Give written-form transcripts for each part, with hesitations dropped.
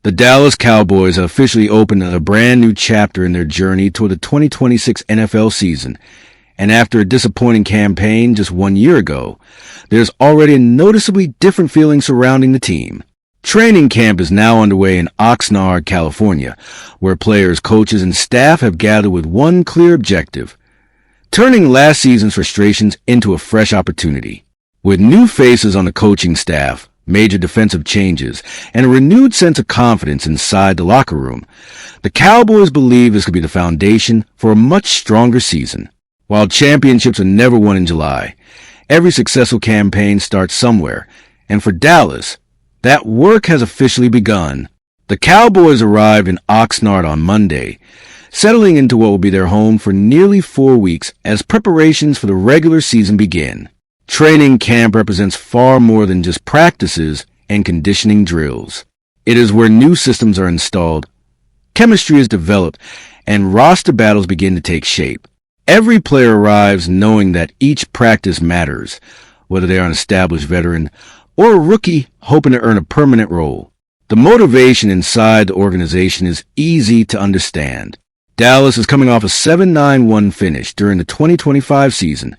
The Dallas Cowboys have officially opened a brand new chapter in their journey toward the 2026 NFL season, and after a disappointing campaign just 1 year ago, there's already a noticeably different feeling surrounding the team. Training camp is now underway in Oxnard, California, where players, coaches, and staff have gathered with one clear objective: turning last season's frustrations into a fresh opportunity. With new faces on the coaching staff, major defensive changes, and a renewed sense of confidence inside the locker room, the Cowboys believe this could be the foundation for a much stronger season. While championships are never won in July, every successful campaign starts somewhere, and for Dallas, that work has officially begun. The Cowboys arrived in Oxnard on Monday, settling into what will be their home for nearly 4 weeks as preparations for the regular season begin. Training camp represents far more than just practices and conditioning drills. It is where new systems are installed, chemistry is developed, and roster battles begin to take shape. Every player arrives knowing that each practice matters, whether they are an established veteran or a rookie hoping to earn a permanent role. The motivation inside the organization is easy to understand. Dallas is coming off a 7-9-1 finish during the 2025 season,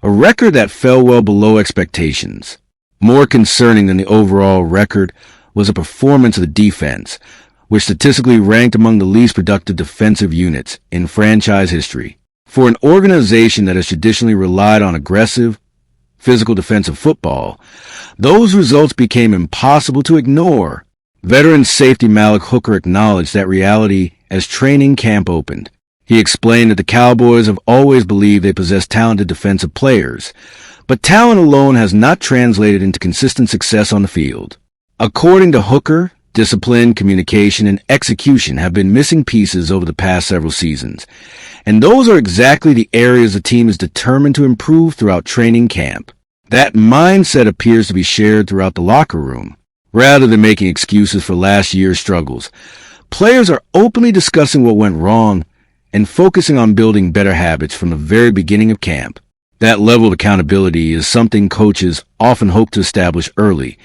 a record that fell well below expectations. More concerning than the overall record was the performance of the defense, which statistically ranked among the least productive defensive units in franchise history. For an organization that has traditionally relied on aggressive, physical defensive football, those results became impossible to ignore. Veteran safety Malik Hooker acknowledged that reality as training camp opened. He explained that the Cowboys have always believed they possess talented defensive players, but talent alone has not translated into consistent success on the field. According to Hooker, discipline, communication, and execution have been missing pieces over the past several seasons, and those are exactly the areas the team is determined to improve throughout training camp. That mindset appears to be shared throughout the locker room. Rather than making excuses for last year's struggles, players are openly discussing what went wrong and focusing on building better habits from the very beginning of camp. That level of accountability is something coaches often hope to establish early,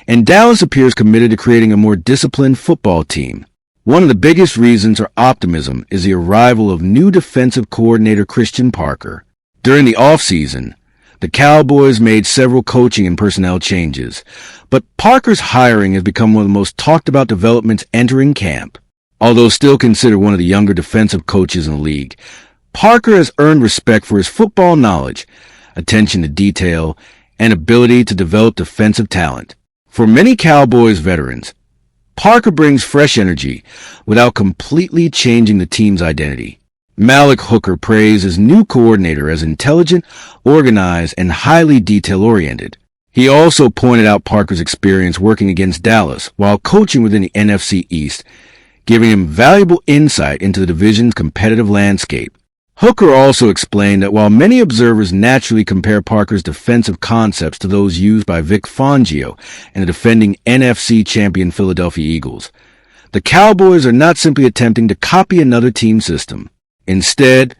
and Dallas appears committed to creating a more disciplined football team. One of the biggest reasons for optimism is the arrival of new defensive coordinator Christian Parker. During the offseason, the Cowboys made several coaching and personnel changes, but Parker's hiring has become one of the most talked about developments entering camp. Although still considered one of the younger defensive coaches in the league, Parker has earned respect for his football knowledge, attention to detail, and ability to develop defensive talent. For many Cowboys veterans, Parker brings fresh energy without completely changing the team's identity. Malik Hooker praised his new coordinator as intelligent, organized, and highly detail-oriented. He also pointed out Parker's experience working against Dallas while coaching within the NFC East, giving him valuable insight into the division's competitive landscape. Hooker also explained that while many observers naturally compare Parker's defensive concepts to those used by Vic Fangio and the defending NFC champion Philadelphia Eagles, the Cowboys are not simply attempting to copy another team system. Instead,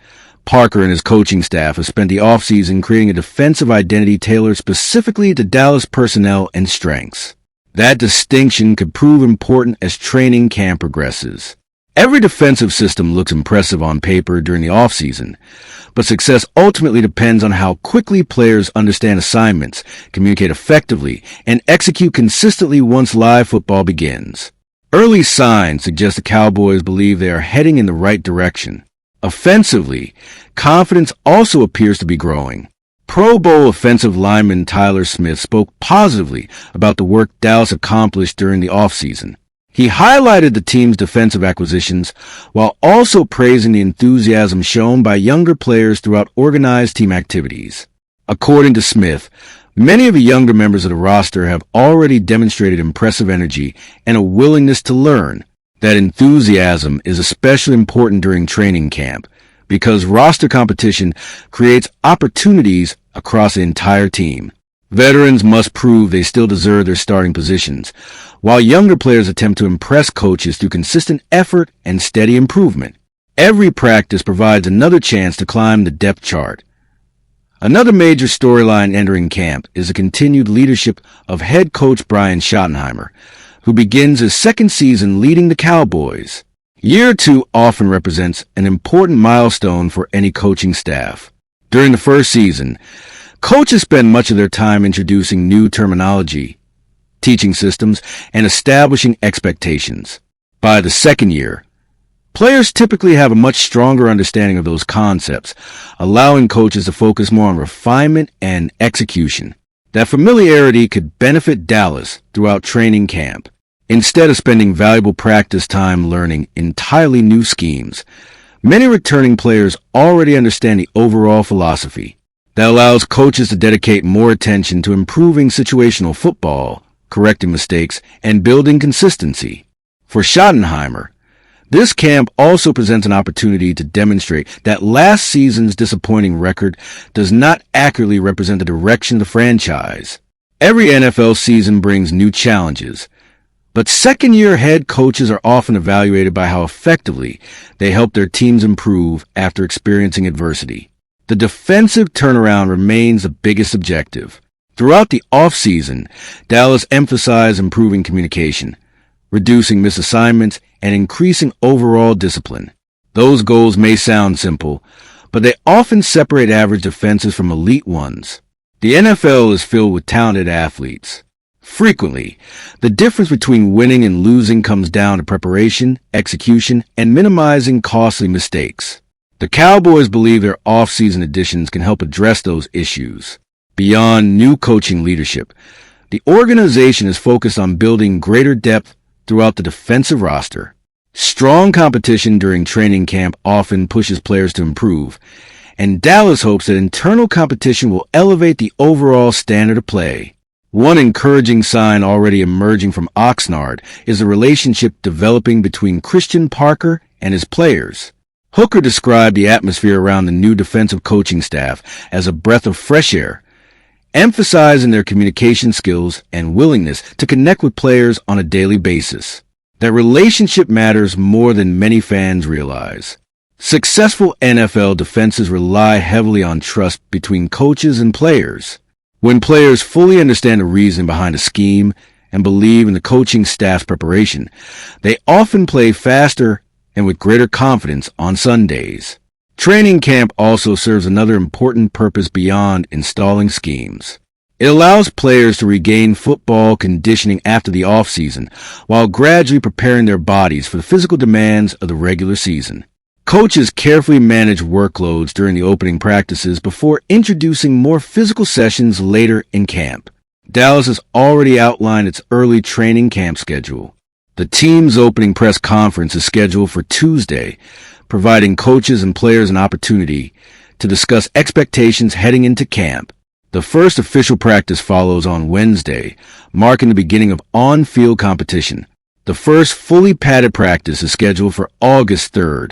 Parker and his coaching staff have spent the offseason creating a defensive identity tailored specifically to Dallas personnel and strengths. That distinction could prove important as training camp progresses. Every defensive system looks impressive on paper during the offseason, but success ultimately depends on how quickly players understand assignments, communicate effectively, and execute consistently once live football begins. Early signs suggest the Cowboys believe they are heading in the right direction. Offensively, confidence also appears to be growing. Pro Bowl offensive lineman Tyler Smith spoke positively about the work Dallas accomplished during the offseason. He highlighted the team's defensive acquisitions while also praising the enthusiasm shown by younger players throughout organized team activities. According to Smith, many of the younger members of the roster have already demonstrated impressive energy and a willingness to learn. That enthusiasm is especially important during training camp because roster competition creates opportunities across the entire team. Veterans must prove they still deserve their starting positions, while younger players attempt to impress coaches through consistent effort and steady improvement. Every practice provides another chance to climb the depth chart. Another major storyline entering camp is the continued leadership of head coach Brian Schottenheimer, who begins his second season leading the Cowboys. Year 2 often represents an important milestone for any coaching staff. During the first season, coaches spend much of their time introducing new terminology, teaching systems, and establishing expectations. By the second year, players typically have a much stronger understanding of those concepts, allowing coaches to focus more on refinement and execution. That familiarity could benefit Dallas throughout training camp. Instead of spending valuable practice time learning entirely new schemes, many returning players already understand the overall philosophy. That allows coaches to dedicate more attention to improving situational football, correcting mistakes, and building consistency. For Schottenheimer, this camp also presents an opportunity to demonstrate that last season's disappointing record does not accurately represent the direction of the franchise. Every NFL season brings new challenges, but second-year head coaches are often evaluated by how effectively they help their teams improve after experiencing adversity. The defensive turnaround remains the biggest objective. Throughout the offseason, Dallas emphasized improving communication, reducing misassignments, and increasing overall discipline. Those goals may sound simple, but they often separate average defenses from elite ones. The NFL is filled with talented athletes. Frequently, the difference between winning and losing comes down to preparation, execution, and minimizing costly mistakes. The Cowboys believe their off-season additions can help address those issues. Beyond new coaching leadership, the organization is focused on building greater depth throughout the defensive roster. Strong competition during training camp often pushes players to improve, and Dallas hopes that internal competition will elevate the overall standard of play. One encouraging sign already emerging from Oxnard is the relationship developing between Christian Parker and his players. Hooker described the atmosphere around the new defensive coaching staff as a breath of fresh air, emphasizing their communication skills and willingness to connect with players on a daily basis. That relationship matters more than many fans realize. Successful NFL defenses rely heavily on trust between coaches and players. When players fully understand the reason behind a scheme and believe in the coaching staff's preparation, they often play faster and with greater confidence on Sundays. Training camp also serves another important purpose beyond installing schemes. It allows players to regain football conditioning after the offseason, while gradually preparing their bodies for the physical demands of the regular season. Coaches carefully manage workloads during the opening practices before introducing more physical sessions later in camp. Dallas has already outlined its early training camp schedule. The team's opening press conference is scheduled for Tuesday, providing coaches and players an opportunity to discuss expectations heading into camp. The first official practice follows on Wednesday, marking the beginning of on-field competition. The first fully padded practice is scheduled for August 3rd,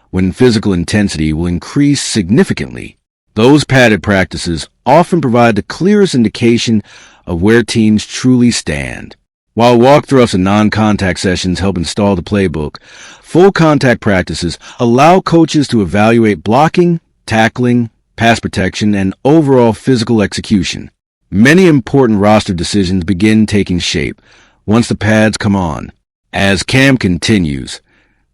when physical intensity will increase significantly. Those padded practices often provide the clearest indication of where teams truly stand. While walkthroughs and non-contact sessions help install the playbook, full contact practices allow coaches to evaluate blocking, tackling, pass protection, and overall physical execution. Many important roster decisions begin taking shape once the pads come on. As camp continues,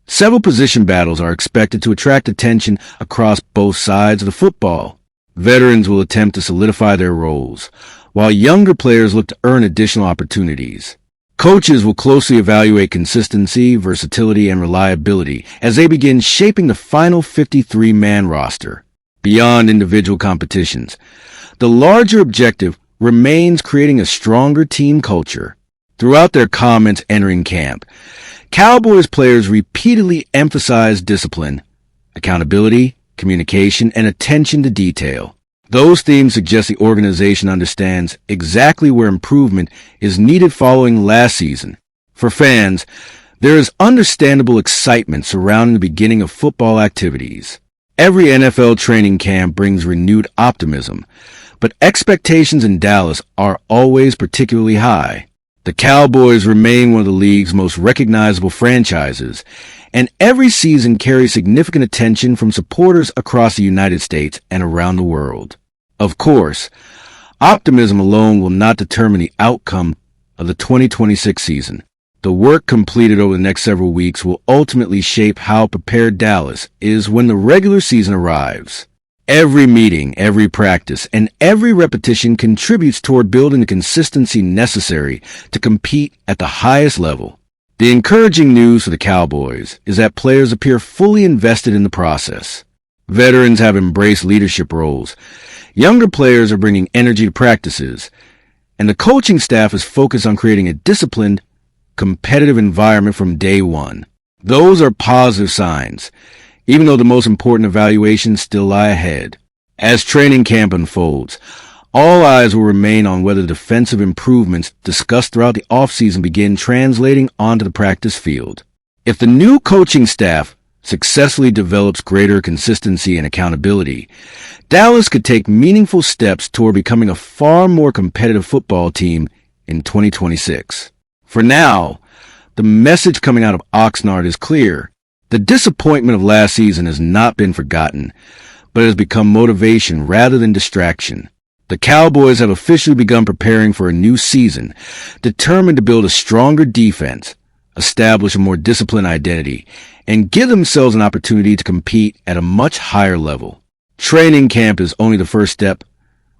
several position battles are expected to attract attention across both sides of the football. Veterans will attempt to solidify their roles, while younger players look to earn additional opportunities. Coaches will closely evaluate consistency, versatility, and reliability as they begin shaping the final 53-man roster. Beyond individual competitions, the larger objective remains creating a stronger team culture. Throughout their comments entering camp, Cowboys players repeatedly emphasize discipline, accountability, communication, and attention to detail. Those themes suggest the organization understands exactly where improvement is needed following last season. For fans, there is understandable excitement surrounding the beginning of football activities. Every NFL training camp brings renewed optimism, but expectations in Dallas are always particularly high. The Cowboys remain one of the league's most recognizable franchises, and every season carries significant attention from supporters across the United States and around the world. Of course, optimism alone will not determine the outcome of the 2026 season. The work completed over the next several weeks will ultimately shape how prepared Dallas is when the regular season arrives. Every meeting, every practice, and every repetition contributes toward building the consistency necessary to compete at the highest level. The encouraging news for the Cowboys is that players appear fully invested in the process. Veterans have embraced leadership roles. Younger players are bringing energy to practices, and the coaching staff is focused on creating a disciplined, competitive environment from day one. Those are positive signs, even though the most important evaluations still lie ahead. As training camp unfolds, all eyes will remain on whether the defensive improvements discussed throughout the offseason begin translating onto the practice field. If the new coaching staff successfully develops greater consistency and accountability, Dallas could take meaningful steps toward becoming a far more competitive football team in 2026. For now, the message coming out of Oxnard is clear. The disappointment of last season has not been forgotten, but has become motivation rather than distraction. The Cowboys have officially begun preparing for a new season, determined to build a stronger defense, establish a more disciplined identity, and give themselves an opportunity to compete at a much higher level. Training camp is only the first step,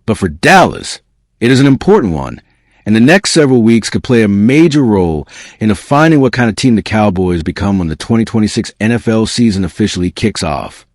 but for Dallas, it is an important one, and the next several weeks could play a major role in defining what kind of team the Cowboys become when the 2026 NFL season officially kicks off.